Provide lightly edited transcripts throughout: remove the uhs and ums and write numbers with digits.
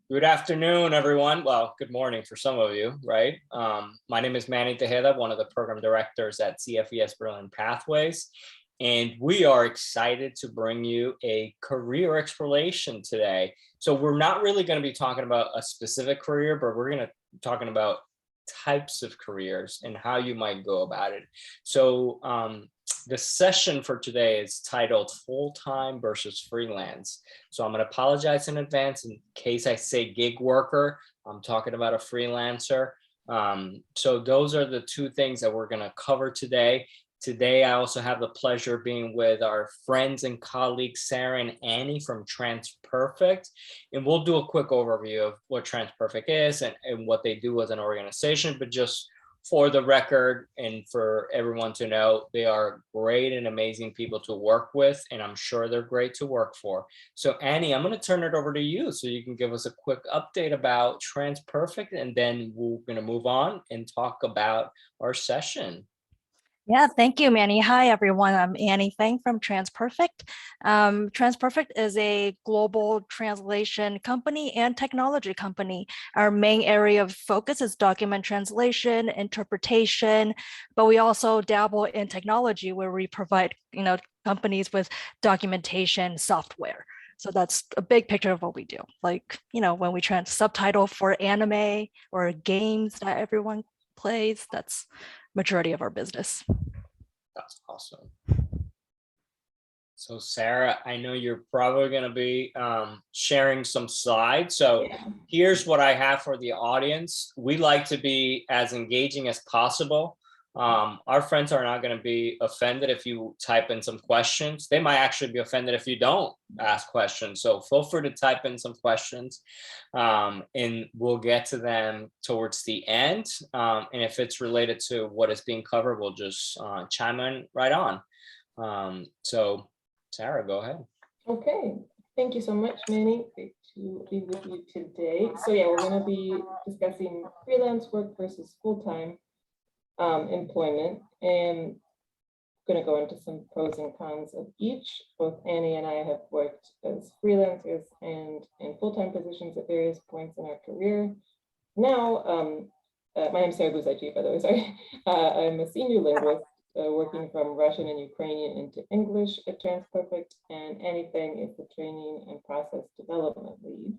Good afternoon, everyone. Well, good morning for some of you, right? My name is Manny Tejeda, one of the program directors at CFES Berlin Pathways, and we are excited to bring you a career exploration today. So we're not really going to be talking about a specific career, but we're going to be talking about types of careers and how you might go about it. So the session for today is titled full-time versus freelance. So I'm going to apologize in advance in case I say gig worker. I'm talking about a freelancer. So those are the two things that we're going to cover today. Today, I also have the pleasure of being with our friends and colleagues, Sarah and Annie from TransPerfect. And we'll do a quick overview of what TransPerfect is and what they do as an organization, but just for the record and for everyone to know, they are great and amazing people to work with, and I'm sure they're great to work for. So Annie, I'm going to turn it over to you so you can give us a quick update about TransPerfect, and then we're going to move on and talk about our session. Yeah, thank you, Manny. Hi, everyone. I'm Annie Feng from TransPerfect. TransPerfect is a global translation company and technology company. Our main area of focus is document translation, interpretation, but we also dabble in technology where we provide, companies with documentation software. So that's a big picture of what we do. Like, when we subtitle for anime or games that everyone plays, that's majority of our business. That's awesome. So Sarah, I know you're probably going to be sharing some slides. So here's what I have for the audience. We like to be as engaging as possible. Our friends are not going to be offended if you type in some questions. They might actually be offended if you don't ask questions. So feel free to type in some questions and we'll get to them towards the end. And if it's related to what is being covered, we'll just chime in right on. So Sarah, go ahead. Okay, thank you so much, Manny. Great to be with you today. So yeah, we're going to be discussing freelance work versus full-time employment, and going to go into some pros and cons of each. Both Annie and I have worked as freelancers and in full-time positions at various points in our career. Now, my name is Sarah Buzaji, by the way, sorry. I'm a senior linguist working from Russian and Ukrainian into English at TransPerfect, and Annie Feng is the training and process development lead.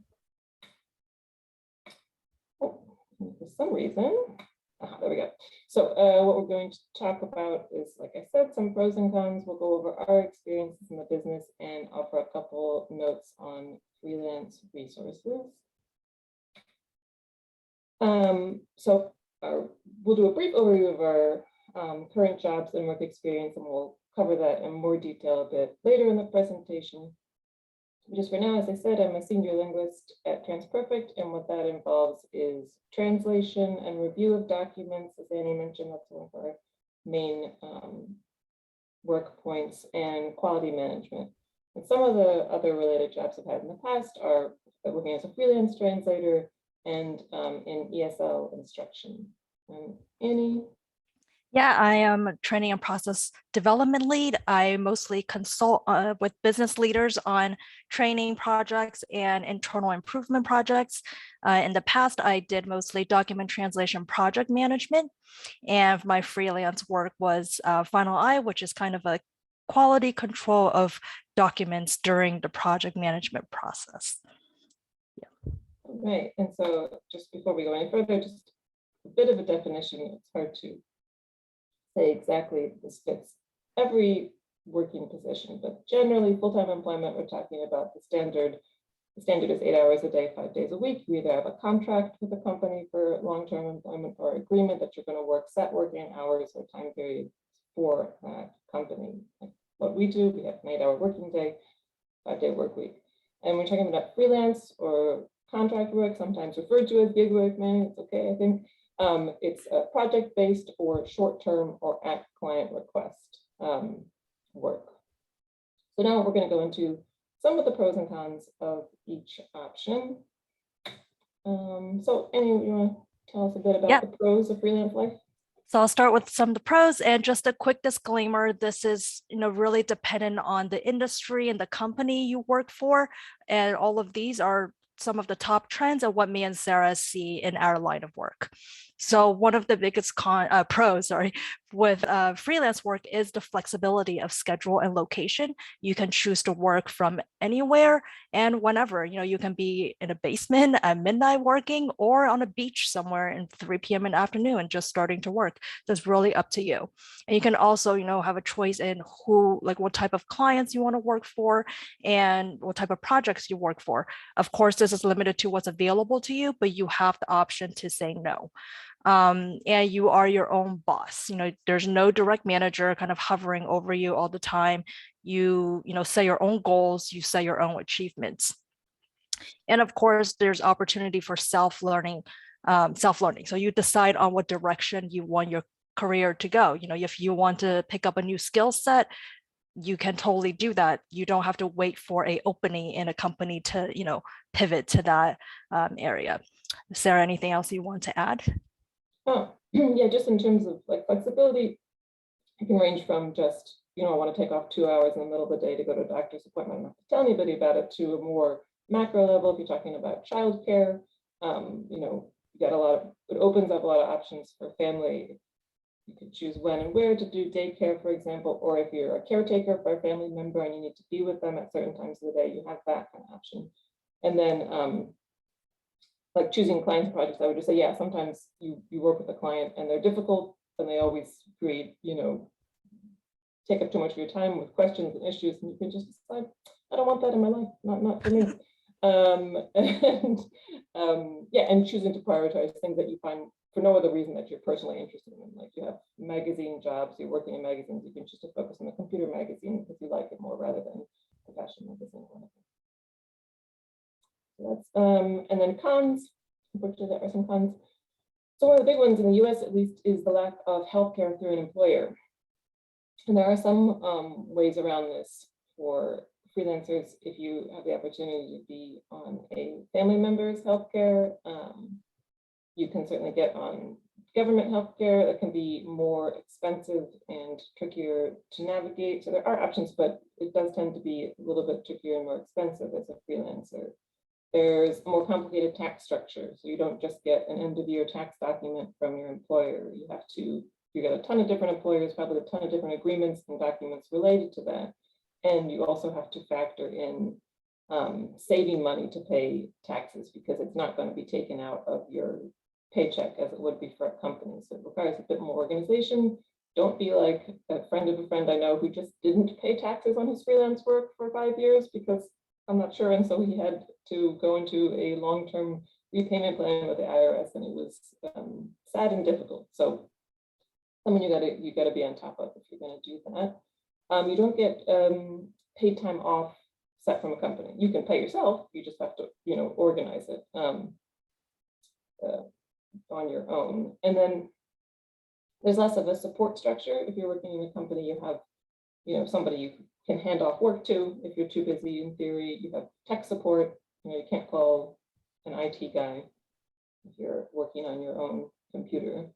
Oh, for some reason, there we go. So what we're going to talk about is, like I said, some pros and cons. We'll go over our experiences in the business and offer a couple notes on freelance resources. So we'll do a brief overview of our current jobs and work experience, and we'll cover that in more detail a bit later in the presentation. Just for now, as I said, I'm a senior linguist at TransPerfect, and what that involves is translation and review of documents. As Annie mentioned, that's one of our main work points, and quality management. And some of the other related jobs I've had in the past are working as a freelance translator and in ESL instruction. And Annie? Yeah, I am a training and process development lead. I mostly consult with business leaders on training projects and internal improvement projects. In the past, I did mostly document translation project management, and my freelance work was Final Eye, which is kind of a quality control of documents during the project management process. Yeah. Right, and so just before we go any further, just a bit of a definition. It's hard to say exactly this fits every working position, but generally full-time employment, we're talking about the standard is 8 hours a day, 5 days a week. You either have a contract with a company for long-term employment or agreement that you're going to work set working hours or time periods for that company. Like what we do, we have an 8-hour working day, 5-day work week. And we're talking about freelance or contract work, sometimes referred to as gig work, man, it's okay, I think. It's project-based or short-term or at client request work. So now we're going to go into some of the pros and cons of each option. So Annie, you want to tell us a bit about the pros of freelance life? So I'll start with some of the pros, and just a quick disclaimer, this is really dependent on the industry and the company you work for, and all of these are some of the top trends and what me and Sarah see in our line of work. So one of the biggest pros, with freelance work is the flexibility of schedule and location. You can choose to work from anywhere and whenever. You can be in a basement at midnight working, or on a beach somewhere in 3 p.m. in the afternoon and just starting to work. That's really up to you. And you can also, have a choice in what type of clients you want to work for and what type of projects you work for. Of course, this is limited to what's available to you, but you have the option to say no. And you are your own boss. There's no direct manager kind of hovering over you all the time. You set your own goals, you set your own achievements. And of course, there's opportunity for self-learning. So you decide on what direction you want your career to go. If you want to pick up a new skill set, you can totally do that. You don't have to wait for an opening in a company to, pivot to that area. Sarah, anything else you want to add? Oh, yeah, just in terms of flexibility, it can range from just, I want to take off 2 hours in the middle of the day to go to a doctor's appointment, not to tell anybody about it, to a more macro level. If you're talking about childcare, you get it opens up a lot of options for family. You can choose when and where to do daycare, for example, or if you're a caretaker for a family member and you need to be with them at certain times of the day, you have that kind of option. And then choosing clients projects, I would just say, yeah, sometimes you work with a client and they're difficult and they always create, take up too much of your time with questions and issues, and you can just decide, I don't want that in my life, not for me. And choosing to prioritize things that you find for no other reason that you're personally interested in. Like you have magazine jobs, you're working in magazines, you can choose to focus on the computer magazine because you like it more rather than the fashion magazine. So that's and then cons. Unfortunately, there are some cons. So one of the big ones in the US, at least, is the lack of healthcare through an employer. And there are some ways around this for freelancers. If you have the opportunity to be on a family member's healthcare, you can certainly get on government healthcare. That can be more expensive and trickier to navigate. So there are options, but it does tend to be a little bit trickier and more expensive as a freelancer. There's a more complicated tax structure. So you don't just get an end of year tax document from your employer. You get a ton of different employers, probably a ton of different agreements and documents related to that. And you also have to factor in saving money to pay taxes, because it's not going to be taken out of your paycheck as it would be for a company. So it requires a bit more organization. Don't be like a friend of a friend I know who just didn't pay taxes on his freelance work for 5 years because I'm not sure. And so he had to go into a long-term repayment plan with the IRS, and it was sad and difficult. So something you gotta be on top of if you're gonna do that. You don't get paid time off set from a company. You can pay yourself. You just have to, organize it on your own. And then there's less of a support structure. If you're working in a company, you have, somebody you can hand off work to. If you're too busy, in theory, you have tech support. You can't call an IT guy if you're working on your own computer.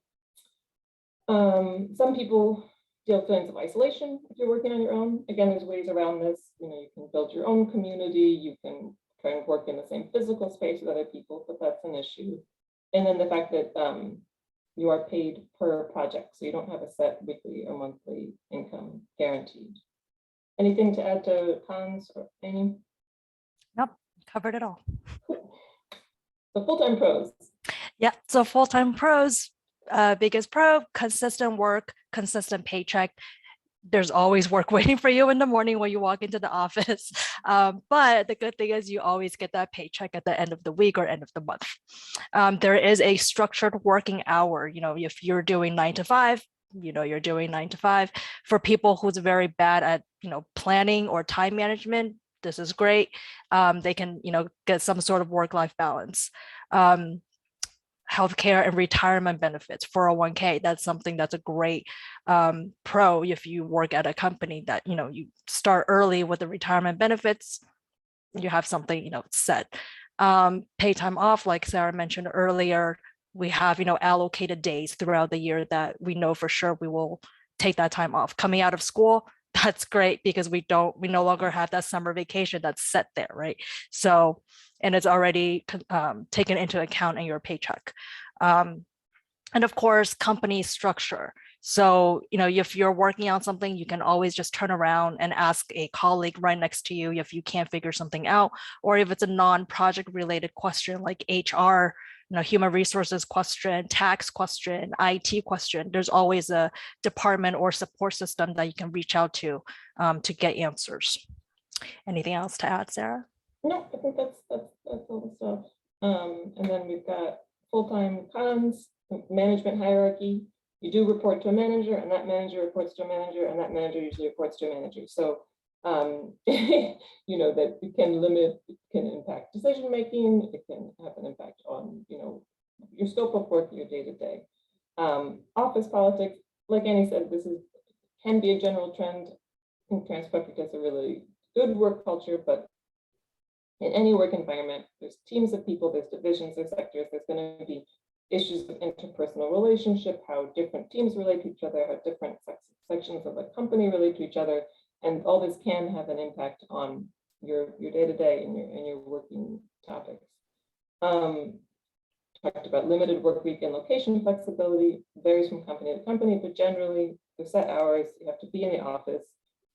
Some people feel feelings of isolation if you're working on your own. Again, there's ways around this. You can build your own community. You can try and work in the same physical space with other people, but that's an issue. And then the fact that you are paid per project, so you don't have a set weekly or monthly income guaranteed. Anything to add to cons or any? Nope, covered it all. Cool. So full-time pros. Yeah, so full-time pros, biggest pro, consistent work, consistent paycheck. There's always work waiting for you in the morning when you walk into the office. But the good thing is you always get that paycheck at the end of the week or end of the month. There is a structured working hour. If you're doing 9 to 5, you're doing 9 to 5. For people who's very bad at, planning or time management, this is great. They can, get some sort of work-life balance. Healthcare and retirement benefits, 401k, that's something that's a great pro if you work at a company that, you start early with the retirement benefits, you have something, set. Pay time off, like Sarah mentioned earlier, we have, allocated days throughout the year that we know for sure we will take that time off. Coming out of school, that's great because we no longer have that summer vacation that's set there, right? So, and it's already taken into account in your paycheck. And of course, company structure. So, if you're working on something, you can always just turn around and ask a colleague right next to you if you can't figure something out, or if it's a non-project related question like HR, human resources question, tax question, IT question. There's always a department or support system that you can reach out to get answers. Anything else to add, Sarah? No, I think that's all the stuff. And then we've got full-time cons, management hierarchy. You do report to a manager, and that manager reports to a manager, and that manager usually reports to a manager. So, that it can impact decision-making. It can have an impact on, your scope of work, your day-to-day. Office politics, like Annie said, can be a general trend. I think TransPerfect has a really good work culture, but in any work environment, there's teams of people, there's divisions, there's sectors, there's going to be issues of interpersonal relationship, how different teams relate to each other, how different sections of a company relate to each other, and all this can have an impact on your day-to-day and your working topics. Talked about limited work week and location flexibility, varies from company to company, but generally the set hours, you have to be in the office.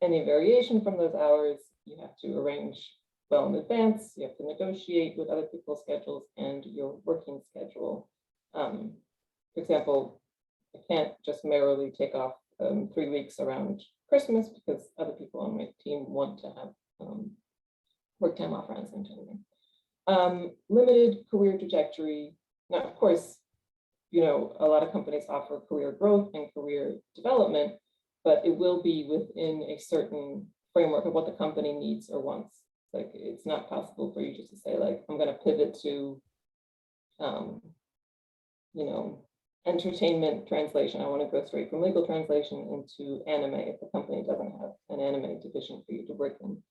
Any variation from those hours, you have to arrange well in advance. You have to negotiate with other people's schedules and your working schedule. For example, I can't just merrily take off 3 weeks around Christmas because other people on my team want to have work time off around the same time. Limited career trajectory. Now, of course, a lot of companies offer career growth and career development, but it will be within a certain framework of what the company needs or wants. Like, it's not possible for you just to say, like, I'm going to pivot to, entertainment translation. I want to go straight from legal translation into anime if the company doesn't have an anime division for you to work in.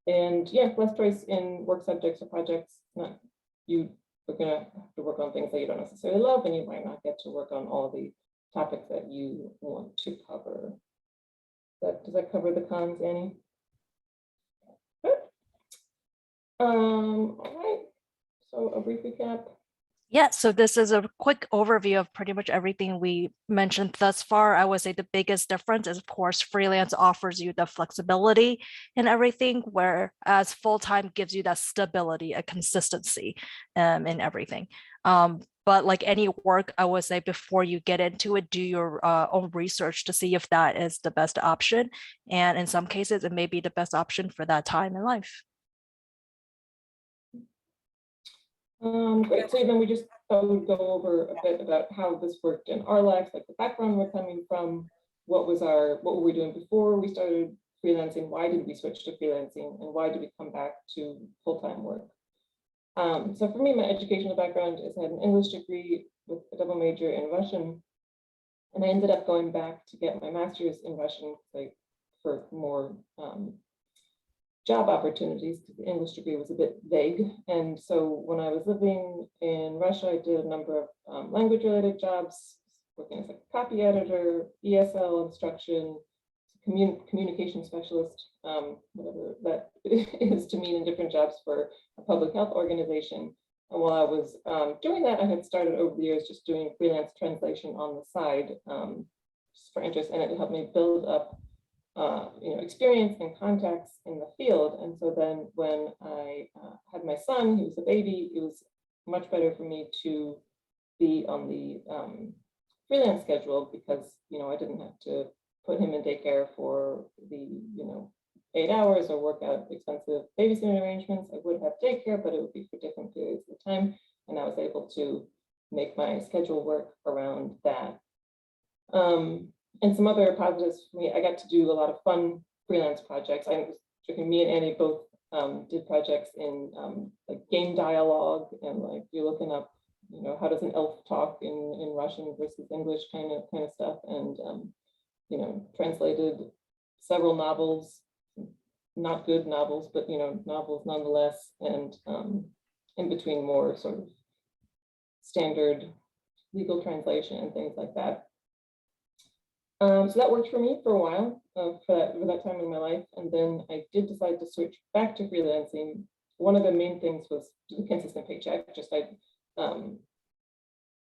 And yeah, less choice in work subjects or projects. You are going to have to work on things that you don't necessarily love, and you might not get to work on all the topics that you want to cover. Does that cover the cons, Annie? Good. All right. So a brief recap. Yeah, so this is a quick overview of pretty much everything we mentioned thus far. I would say the biggest difference is, of course, freelance offers you the flexibility in everything, whereas full-time gives you that stability, a consistency in everything. But like any work, I would say before you get into it, do your own research to see if that is the best option. And in some cases, it may be the best option for that time in life. Great. So then we just thought we'd go over a bit about how this worked in our lives, like the background we're coming from, what were we doing before we started freelancing, why did we switch to freelancing, and why did we come back to full-time work? So for me, my educational background is I had an English degree with a double major in Russian, and I ended up going back to get my master's in Russian, like for more job opportunities, because the English degree was a bit vague. And so when I was living in Russia, I did a number of language-related jobs, working as a copy editor, ESL instruction, communication specialist, whatever that is to mean in different jobs for a public health organization. And while I was doing that, I had started over the years just doing freelance translation on the side, just for interest, and it helped me build up experience and contacts in the field. And so then when I had my son, he was a baby, it was much better for me to be on the freelance schedule because, I didn't have to put him in daycare for the, 8 hours or work out expensive babysitting arrangements. I would have daycare, but it would be for different periods of time. And I was able to make my schedule work around that. And some other positives for me, I got to do a lot of fun freelance projects. Me and Annie both did projects in like game dialogue, and like you're looking up, how does an elf talk in Russian versus English kind of stuff, and translated several novels, not good novels, but novels nonetheless, and in between more sort of standard legal translation and things like that. So that worked for me for a while, for that time in my life. And then I did decide to switch back to freelancing. One of the main things was the consistent paycheck. Just I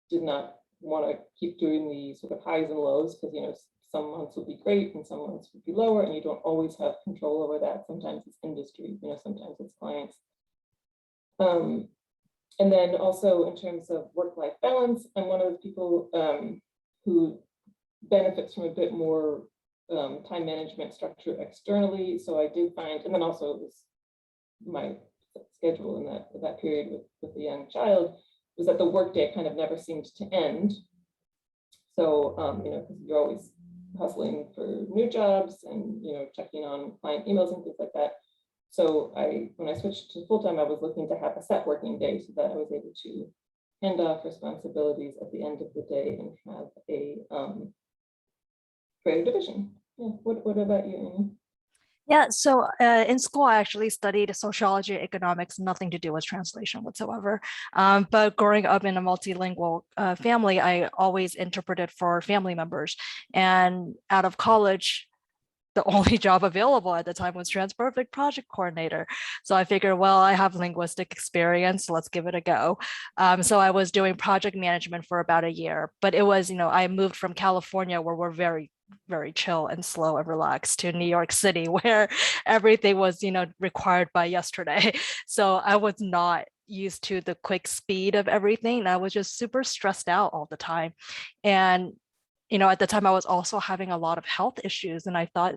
did not want to keep doing the sort of highs and lows, because some months would be great and some months would be lower, and you don't always have control over that. Sometimes it's industry, sometimes it's clients. And then also in terms of work-life balance, I'm one of those people who benefits from a bit more time management structure externally. So I did find, and then also it was my schedule in that period with the young child, was that the workday kind of never seemed to end. So, because you're always hustling for new jobs and, checking on client emails and things like that. So when I switched to full-time, I was looking to have a set working day so that I was able to hand off responsibilities at the end of the day and have a greater division. Yeah. What about you, Amy? Yeah, so in school, I actually studied sociology, economics, nothing to do with translation whatsoever. But growing up in a multilingual family, I always interpreted for family members. And out of college, the only job available at the time was TransPerfect project coordinator. So I figured, well, I have linguistic experience, so let's give it a go. So I was doing project management for about a year, but it was, I moved from California, where we're very chill and slow and relaxed, to New York City, where everything was, required by yesterday. So I was not used to the quick speed of everything. I was just super stressed out all the time. And at the time I was also having a lot of health issues, and I thought,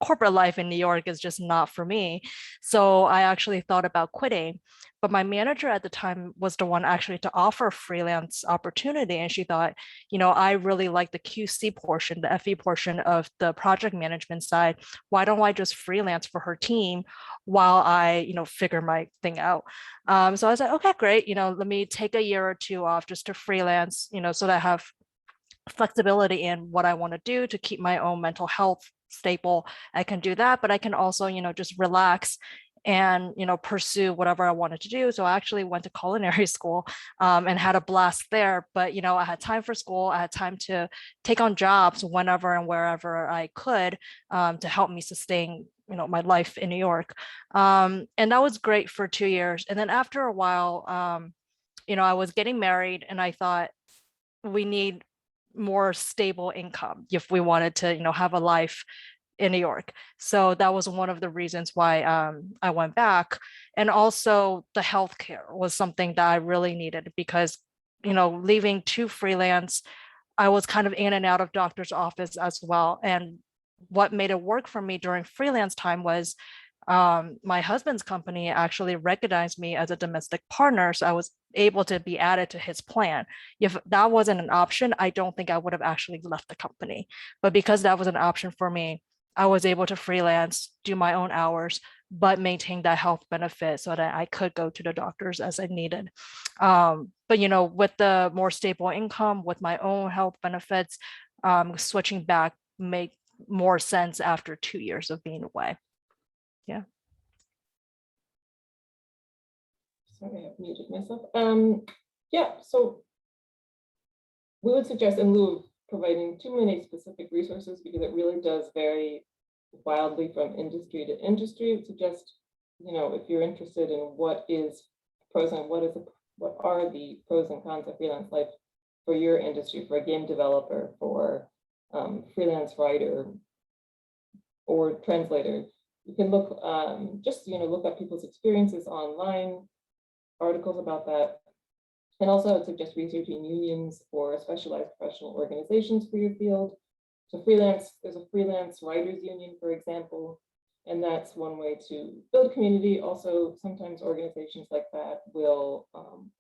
corporate life in New York is just not for me. So I actually thought about quitting, but my manager at the time was the one actually to offer freelance opportunity. And she thought, I really like the QC portion, the FE portion of the project management side. Why don't I just freelance for her team while I, figure my thing out? So I was like, okay, great. Let me take a year or two off just to freelance, so that I have flexibility in what I want to do to keep my own mental health stable. I can do that, but I can also, just relax and, pursue whatever I wanted to do. So I actually went to culinary school and had a blast there. But, I had time for school. I had time to take on jobs whenever and wherever I could to help me sustain, my life in New York. And that was great for 2 years. And then after a while, I was getting married, and I thought we need more stable income if we wanted to, have a life in New York. So that was one of the reasons why I went back. And also the healthcare was something that I really needed, because, leaving to freelance, I was kind of in and out of doctor's office as well. And what made it work for me during freelance time was my husband's company actually recognized me as a domestic partner. So I was able to be added to his plan. If that wasn't an option, I don't think I would have actually left the company. But because that was an option for me, I was able to freelance, do my own hours, but maintain that health benefit so that I could go to the doctors as I needed. But with the more stable income, with my own health benefits, switching back made more sense after 2 years of being away. Yeah. Sorry, I've muted myself. Yeah, so we would suggest, in lieu of providing too many specific resources, because it really does vary wildly from industry to industry, we would suggest, if you're interested in what is pros and what are the pros and cons of freelance life for your industry, for a game developer, for freelance writer or translator, you can look, look up people's experiences online, articles about that. And also I would suggest researching unions or specialized professional organizations for your field. So there's a freelance writers union, for example, and that's one way to build community. Also, sometimes organizations like that will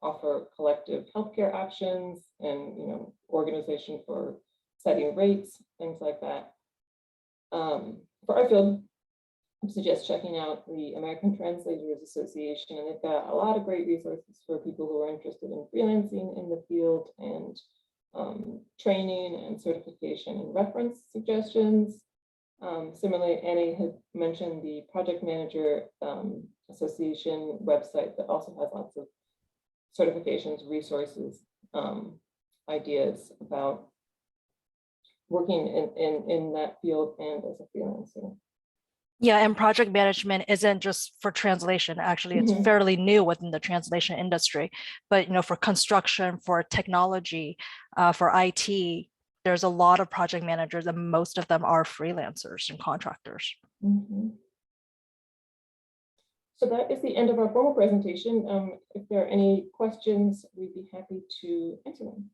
offer collective healthcare options and, organization for setting rates, things like that. For our field, I suggest checking out the American Translators Association, and they've got a lot of great resources for people who are interested in freelancing in the field, and training and certification and reference suggestions. Similarly, Annie had mentioned the Project Manager Association website that also has lots of certifications, resources, ideas about working in that field and as a freelancer. Yeah, and project management isn't just for translation. Actually, it's fairly new within the translation industry. But for construction, for technology, for IT, there's a lot of project managers, and most of them are freelancers and contractors. So that is the end of our formal presentation. If there are any questions, we'd be happy to answer them.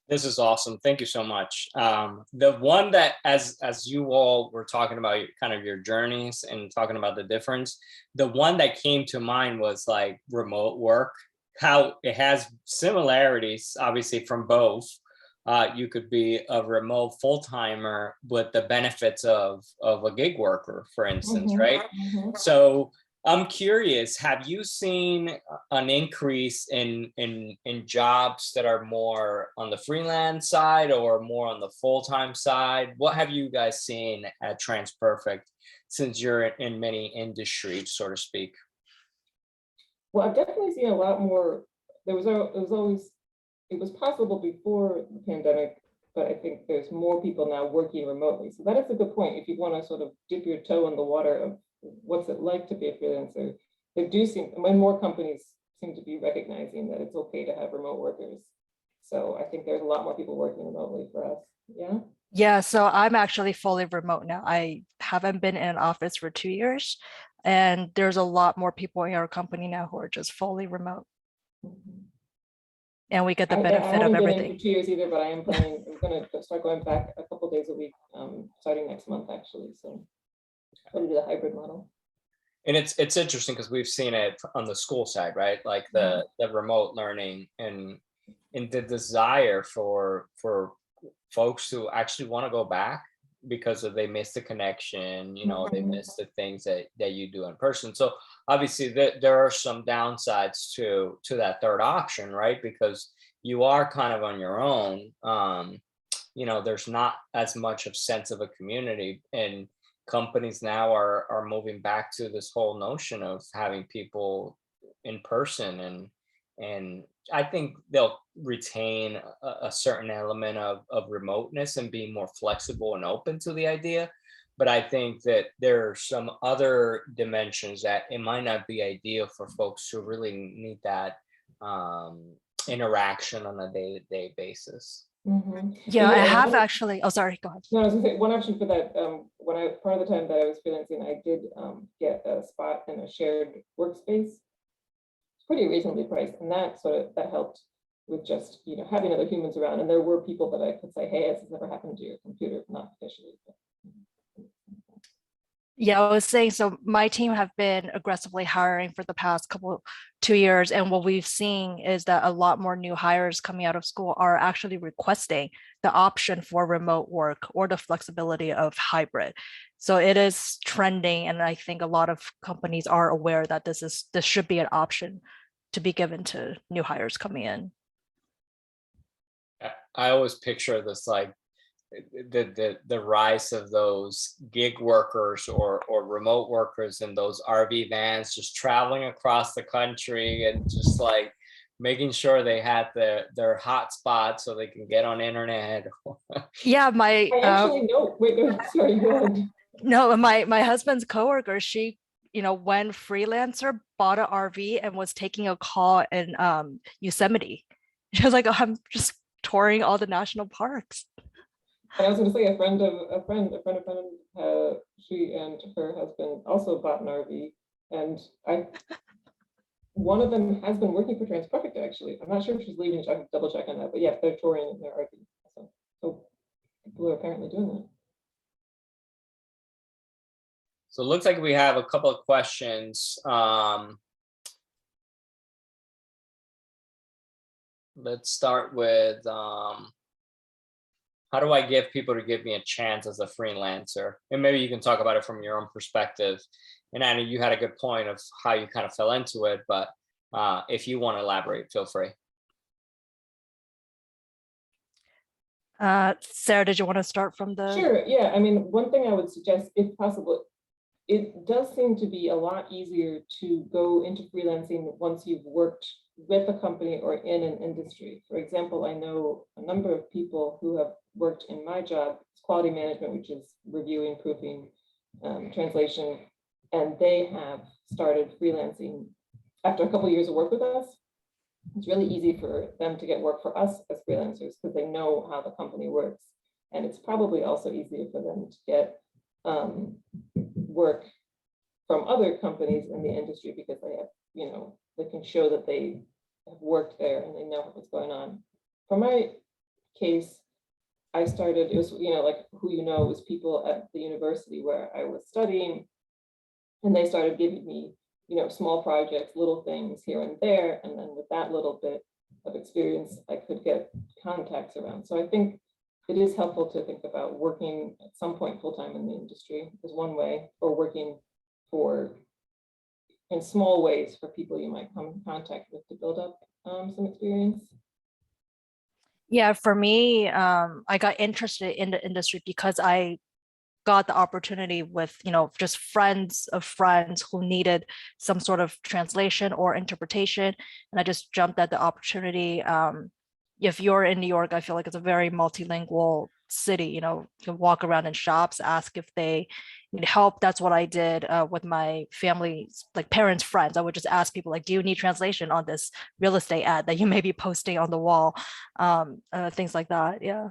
This is awesome. Thank you so much. The one that, as you all were talking about kind of your journeys and talking about the difference, the one that came to mind was like remote work, how it has similarities, obviously, from both. You could be a remote full-timer with the benefits of a gig worker, for instance, right? So I'm curious, have you seen an increase in jobs that are more on the freelance side or more on the full-time side? What have you guys seen at TransPerfect since you're in many industries, so to speak? Well, I've definitely seen a lot more. It was possible before the pandemic, but I think there's more people now working remotely. So that is a good point. If you want to sort of dip your toe in the water of what's it like to be a freelancer, they do seem, and more companies seem to be recognizing that it's okay to have remote workers. So I think there's a lot more people working remotely for us. Yeah. Yeah, so I'm actually fully remote now. I haven't been in an office for 2 years, and there's a lot more people in our company now who are just fully remote. And we get the benefit of everything. I haven't been in for 2 years either, but I am planning. I'm going to start going back a couple days a week, starting next month, actually. So going to do the hybrid model. And it's interesting because we've seen it on the school side, right? Like the remote learning and the desire for folks who actually want to go back because they miss the connection, they miss the things that you do in person. So obviously there are some downsides to that third option, right? Because you are kind of on your own. There's not as much of sense of a community, and companies now are moving back to this whole notion of having people in person, and I think they'll retain a certain element of remoteness and be more flexible and open to the idea. But I think that there are some other dimensions that it might not be ideal for folks who really need that interaction on a day-to-day basis. Yeah, I have actually. Oh, sorry. Go ahead. No, I was gonna say one option for that. Part of the time that I was freelancing, I did get a spot in a shared workspace. It's pretty reasonably priced, and that helped with just having other humans around. And there were people that I could say, "Hey, this has never happened to your computer," not officially. But. Yeah, I was saying, so my team have been aggressively hiring for the past 2 years. And what we've seen is that a lot more new hires coming out of school are actually requesting the option for remote work or the flexibility of hybrid. So it is trending. And I think a lot of companies are aware that this should be an option to be given to new hires coming in. I always picture this like the rise of those gig workers or remote workers in those RV vans just traveling across the country and just like making sure they had their hotspot so they can get on internet. Yeah, I actually know. Wait, no, sorry, go ahead. No, my husband's coworker, she went freelancer, bought an RV and was taking a call in Yosemite. She was like, oh, I'm just touring all the national parks. And I was going to say a friend of a friend, she and her husband also bought an RV, and one of them has been working for TransPerfect actually. I'm not sure if she's leaving. I can double check on that, but yeah, they're touring in their RV. So people are apparently doing that. So it looks like we have a couple of questions. Let's start with how do I get people to give me a chance as a freelancer? And maybe you can talk about it from your own perspective. And Annie, you had a good point of how you kind of fell into it, but if you want to elaborate, feel free. Sarah, did you want to start from the? Sure, yeah. I mean, one thing I would suggest, if possible, it does seem to be a lot easier to go into freelancing once you've worked with a company or in an industry. For example, I know a number of people who have worked in my job, quality management, which is reviewing, proofing, translation, and they have started freelancing after a couple of years of work with us. It's really easy for them to get work for us as freelancers because they know how the company works. And it's probably also easier for them to get work from other companies in the industry because they have, they can show that they have worked there and they know what's going on. For my case, I started, it was, like who was people at the university where I was studying, and they started giving me, small projects, little things here and there. And then with that little bit of experience, I could get contacts around. So I think it is helpful to think about working at some point full-time in the industry is one way, or working in small ways for people you might come in contact with to build up some experience. Yeah, for me, I got interested in the industry because I got the opportunity with, just friends of friends who needed some sort of translation or interpretation. And I just jumped at the opportunity. If you're in New York, I feel like it's a very multilingual city. You can walk around in shops, ask if they need help. That's what I did with my family, like parents, friends. I would just ask people like, do you need translation on this real estate ad that you may be posting on the wall? Things like that. Yeah.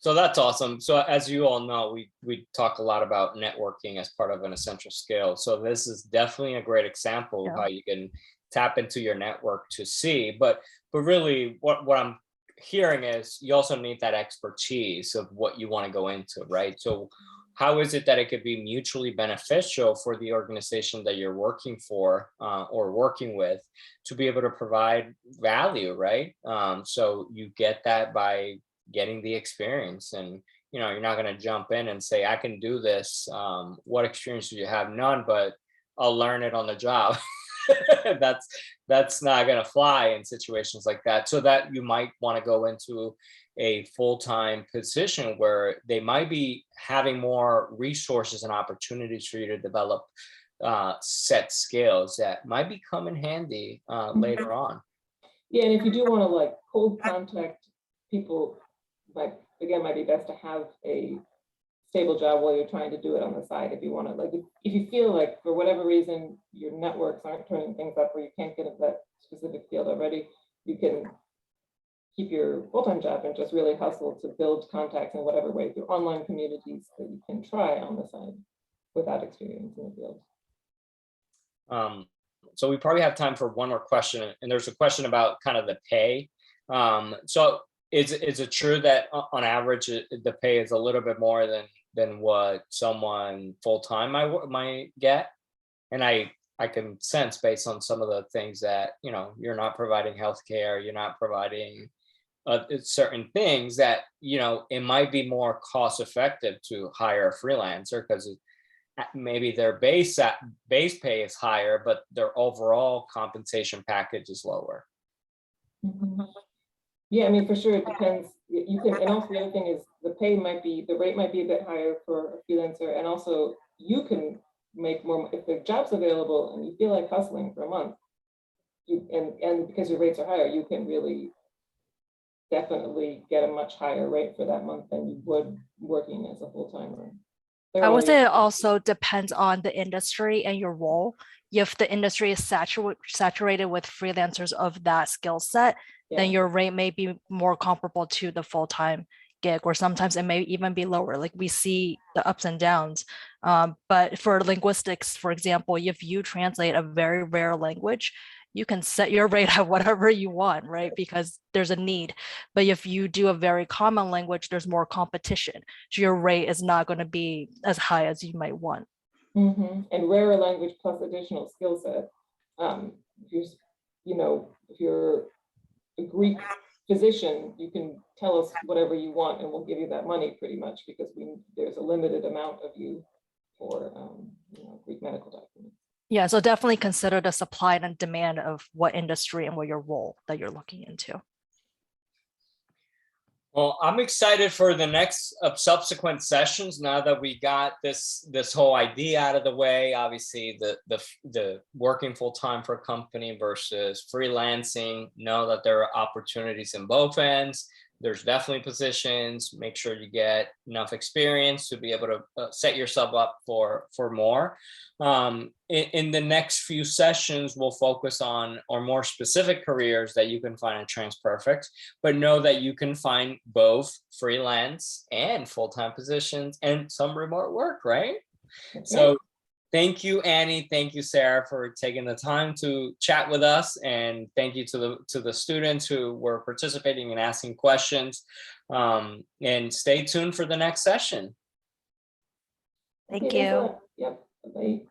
So that's awesome. So as you all know, we talk a lot about networking as part of an essential skill. So this is definitely a great example of how you can tap into your network to see. But really what I'm hearing is you also need that expertise of what you want to go into, right? So how is it that it could be mutually beneficial for the organization that you're working for or working with to be able to provide value, right? So you get that by getting the experience, and you're not going to jump in and say, I can do this. What experience do you have? None, but I'll learn it on the job. That's not going to fly in situations like that. So that you might want to go into a full-time position where they might be having more resources and opportunities for you to develop set skills that might be come in handy later on. Yeah, and if you do want to like cold contact people, like again, might be best to have a stable job while you're trying to do it on the side. If you want to, like, if you feel like for whatever reason your networks aren't turning things up where you can't get into that specific field already, you can keep your full-time job and just really hustle to build contacts in whatever way through online communities that you can try on the side without experience in the field. So we probably have time for one more question, and there's a question about kind of the pay. So is it true that on average the pay is a little bit more than what someone full-time might get? And I can sense based on some of the things that you're not providing healthcare, you're not providing certain things that it might be more cost effective to hire a freelancer because maybe their base pay is higher, but their overall compensation package is lower. Mm-hmm. Yeah, I mean, for sure, it depends. You can, and also the other thing is the rate might be a bit higher for a freelancer, and also you can make more if the job's available and you feel like hustling for a month. And because your rates are higher, you can really definitely get a much higher rate for that month than you would working as a full-timer. I would say it also depends on the industry and your role. If the industry is saturated with freelancers of that skill set, then your rate may be more comparable to the full-time gig, or sometimes it may even be lower. Like we see the ups and downs. But for linguistics, for example, if you translate a very rare language, you can set your rate at whatever you want, right? Because there's a need. But if you do a very common language, there's more competition. So your rate is not going to be as high as you might want. Mm-hmm. And rarer language plus additional skill set. If you're a Greek physician, you can tell us whatever you want and we'll give you that money pretty much because there's a limited amount of you for Greek medical documents. Yeah, so definitely consider the supply and demand of what industry and what your role that you're looking into. Well, I'm excited for the next subsequent sessions now that we got this whole idea out of the way. Obviously, the working full time for a company versus freelancing. Know that there are opportunities in both ends. There's definitely positions. Make sure you get enough experience to be able to set yourself up for more. In the next few sessions, we'll focus on more specific careers that you can find in TransPerfect, but know that you can find both freelance and full-time positions and some remote work, right? So thank you, Annie. Thank you, Sarah, for taking the time to chat with us. And thank you to the students who were participating and asking questions. And stay tuned for the next session. Thank Okay, thanks a you. lot. Yep. Bye.